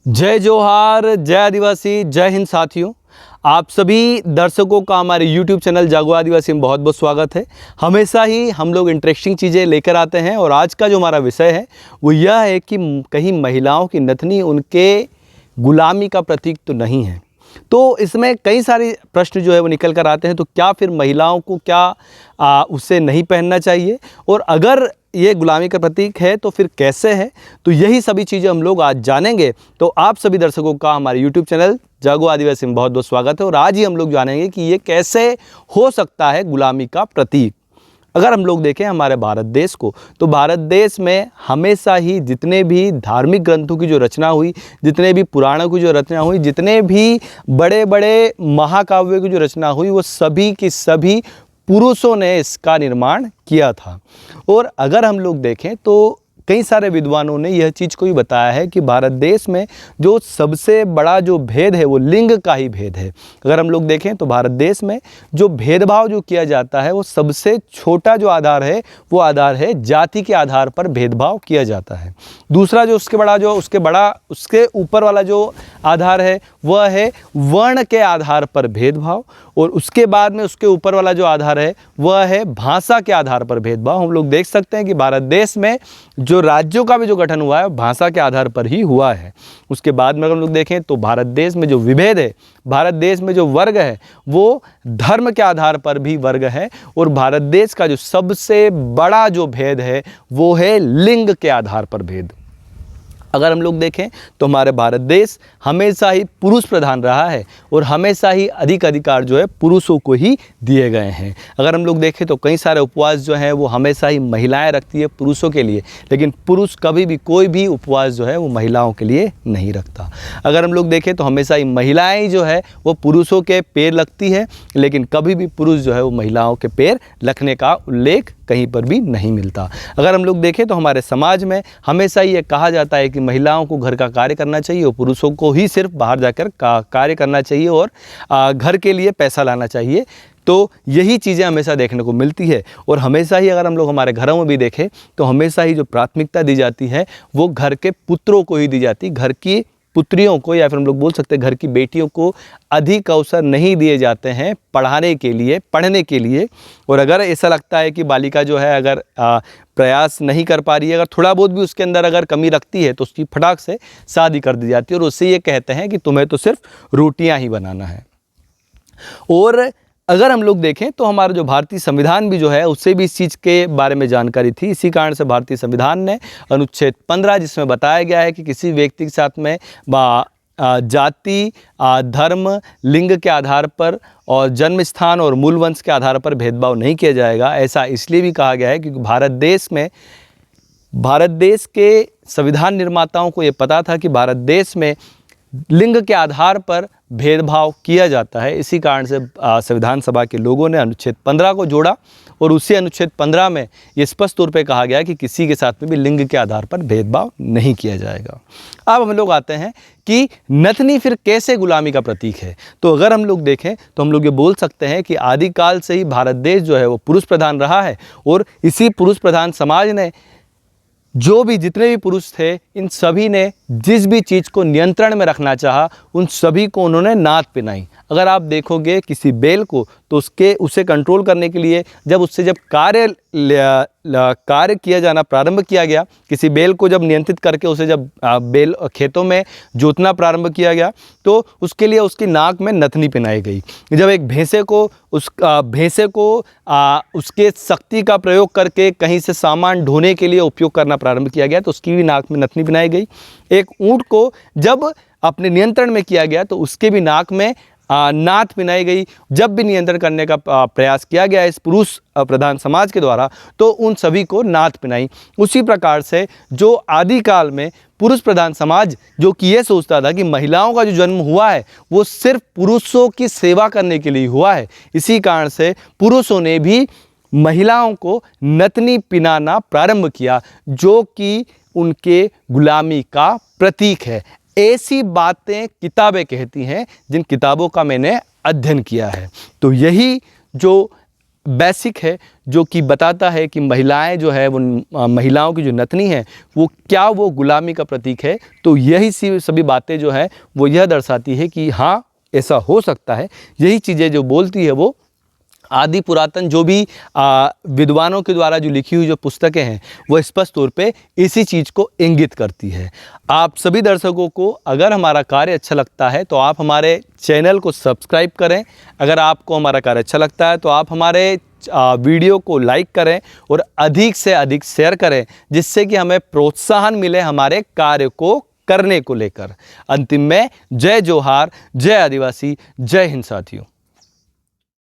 जय जोहार, जय आदिवासी, जय हिंद साथियों। आप सभी दर्शकों का हमारे YouTube चैनल जागो आदिवासी में बहुत बहुत स्वागत है। हमेशा ही हम लोग इंटरेस्टिंग चीज़ें लेकर आते हैं और आज का जो हमारा विषय है वो यह है कि कहीं महिलाओं की नथनी उनके गुलामी का प्रतीक तो नहीं है। तो इसमें कई सारे प्रश्न जो है वो निकल कर आते हैं। तो क्या फिर महिलाओं को क्या उससे नहीं पहनना चाहिए, और अगर ये गुलामी का प्रतीक है तो फिर कैसे है? तो यही सभी चीज़ें हम लोग आज जानेंगे। तो आप सभी दर्शकों का हमारे YouTube चैनल जागो आदिवासी में बहुत बहुत स्वागत है। और आज ही हम लोग जानेंगे कि ये कैसे हो सकता है गुलामी का प्रतीक। अगर हम लोग देखें हमारे भारत देश को, तो भारत देश में हमेशा ही जितने भी धार्मिक ग्रंथों की जो रचना हुई, जितने भी पुराणों की जो रचना हुई, जितने भी बड़े बड़े महाकाव्यों की जो रचना हुई, वो सभी की सभी पुरुषों ने इसका निर्माण किया था। और अगर हम लोग देखें तो कई सारे विद्वानों ने यह चीज़ को भी बताया है कि भारत देश में जो सबसे बड़ा जो भेद है वो लिंग का ही भेद है। अगर हम लोग देखें तो भारत देश में जो भेदभाव जो किया जाता है वो सबसे छोटा जो आधार है वो आधार है जाति के आधार पर भेदभाव किया जाता है। दूसरा जो उसके ऊपर वाला जो आधार है वह है वर्ण के आधार पर भेदभाव, और उसके बाद में उसके ऊपर वाला जो आधार है वह है भाषा के आधार पर भेदभाव। हम लोग देख सकते हैं कि भारत देश में जो राज्यों का भी जो गठन हुआ है भाषा के आधार पर ही हुआ है। उसके बाद में हम लोग देखें तो भारत देश में जो विभेद है, भारत देश में जो वर्ग है वो धर्म के आधार पर भी वर्ग है, और भारत देश का जो सबसे बड़ा जो भेद है वो है लिंग के आधार पर भेद। अगर हम लोग देखें तो हमारे भारत देश हमेशा ही पुरुष प्रधान रहा है और हमेशा ही अधिक अधिकार जो है पुरुषों को ही दिए गए हैं। अगर हम लोग देखें तो कई सारे उपवास जो हैं वो हमेशा ही महिलाएं रखती है पुरुषों के लिए, लेकिन पुरुष कभी भी कोई भी उपवास जो है वो महिलाओं के लिए नहीं रखता। अगर हम लोग देखें तो हमेशा ही महिलाएं जो है वो पुरुषों के पैर लगती है, लेकिन कभी भी पुरुष जो है वो महिलाओं के पैर रखने का उल्लेख कहीं पर भी नहीं मिलता। अगर हम लोग देखें तो हमारे समाज में हमेशा ये कहा जाता है कि महिलाओं को घर का कार्य करना चाहिए और पुरुषों को ही सिर्फ बाहर जाकर कार्य करना चाहिए और घर के लिए पैसा लाना चाहिए। तो यही चीज़ें हमेशा देखने को मिलती है। और हमेशा ही अगर हम लोग हमारे घरों में भी देखें तो हमेशा ही जो प्राथमिकता दी जाती है वो घर के पुत्रों को ही दी जाती है, घर की पुत्रियों को या फिर हम लोग बोल सकते हैं घर की बेटियों को अधिक अवसर नहीं दिए जाते हैं पढ़ने के लिए। और अगर ऐसा लगता है कि बालिका जो है अगर प्रयास नहीं कर पा रही है, अगर थोड़ा बहुत भी उसके अंदर अगर कमी रखती है तो उसकी फटाक से शादी कर दी जाती है और उससे ये कहते हैं कि तुम्हें तो सिर्फ रोटियां ही बनाना है। और अगर हम लोग देखें तो हमारा जो भारतीय संविधान भी जो है उससे भी इस चीज़ के बारे में जानकारी थी। इसी कारण से भारतीय संविधान ने अनुच्छेद 15 जिसमें बताया गया है कि किसी व्यक्ति के साथ में जाति, धर्म, लिंग के आधार पर और जन्म स्थान और मूल वंश के आधार पर भेदभाव नहीं किया जाएगा। ऐसा इसलिए भी कहा गया है क्योंकि भारत देश के संविधान निर्माताओं को ये पता था कि भारत देश में लिंग के आधार पर भेदभाव किया जाता है। इसी कारण से संविधान सभा के लोगों ने अनुच्छेद 15 को जोड़ा और उसी अनुच्छेद 15 में ये स्पष्ट तौर पे कहा गया कि किसी के साथ में भी लिंग के आधार पर भेदभाव नहीं किया जाएगा। अब हम लोग आते हैं कि नथनी फिर कैसे गुलामी का प्रतीक है। तो अगर हम लोग देखें तो हम लोग ये बोल सकते हैं कि आदिकाल से ही भारत देश जो है वो पुरुष प्रधान रहा है, और इसी पुरुष प्रधान समाज ने जितने भी पुरुष थे इन सभी ने जिस भी चीज़ को नियंत्रण में रखना चाहा उन सभी को उन्होंने नाथ पिनाई। अगर आप देखोगे किसी बैल को तो उसे कंट्रोल करने के लिए जब कार्य किया जाना प्रारंभ किया गया, किसी बैल को जब नियंत्रित करके उसे जब बैल खेतों में जोतना प्रारंभ किया गया तो उसके लिए उसकी नाक में नथनी पहनाई गई। जब एक भैंसे को उसके शक्ति का प्रयोग करके कहीं से सामान ढोने के लिए उपयोग करना प्रारंभ किया गया तो उसकी भी नाक में नथनी पहनाई गई। एक ऊँट को जब अपने नियंत्रण में किया गया तो उसके भी नाक में नाथ पिनाई गई। जब भी नियंत्रण करने का प्रयास किया गया इस पुरुष प्रधान समाज के द्वारा तो उन सभी को नाथ पिनाई। उसी प्रकार से जो आदिकाल में पुरुष प्रधान समाज जो कि ये सोचता था कि महिलाओं का जो जन्म हुआ है वो सिर्फ पुरुषों की सेवा करने के लिए हुआ है, इसी कारण से पुरुषों ने भी महिलाओं को नथनी पिनाना प्रारंभ किया जो कि उनके गुलामी का प्रतीक है। ऐसी बातें किताबें कहती हैं जिन किताबों का मैंने अध्ययन किया है। तो यही जो बेसिक है जो कि बताता है कि महिलाएं जो है वो महिलाओं की जो नतनी है वो क्या वो गुलामी का प्रतीक है। तो यही सभी बातें जो है वो यह दर्शाती है कि हाँ ऐसा हो सकता है। यही चीज़ें जो बोलती है वो आदि पुरातन जो भी विद्वानों के द्वारा जो लिखी हुई जो पुस्तकें हैं वो स्पष्ट तौर पे इसी चीज़ को इंगित करती है। आप सभी दर्शकों को अगर हमारा कार्य अच्छा लगता है तो आप हमारे चैनल को सब्सक्राइब करें। अगर आपको हमारा कार्य अच्छा लगता है तो आप हमारे वीडियो को लाइक करें और अधिक से अधिक शेयर करें, जिससे कि हमें प्रोत्साहन मिले हमारे कार्य को करने को लेकर। अंतिम में जय जोहार, जय आदिवासी, जय हिंद साथियों।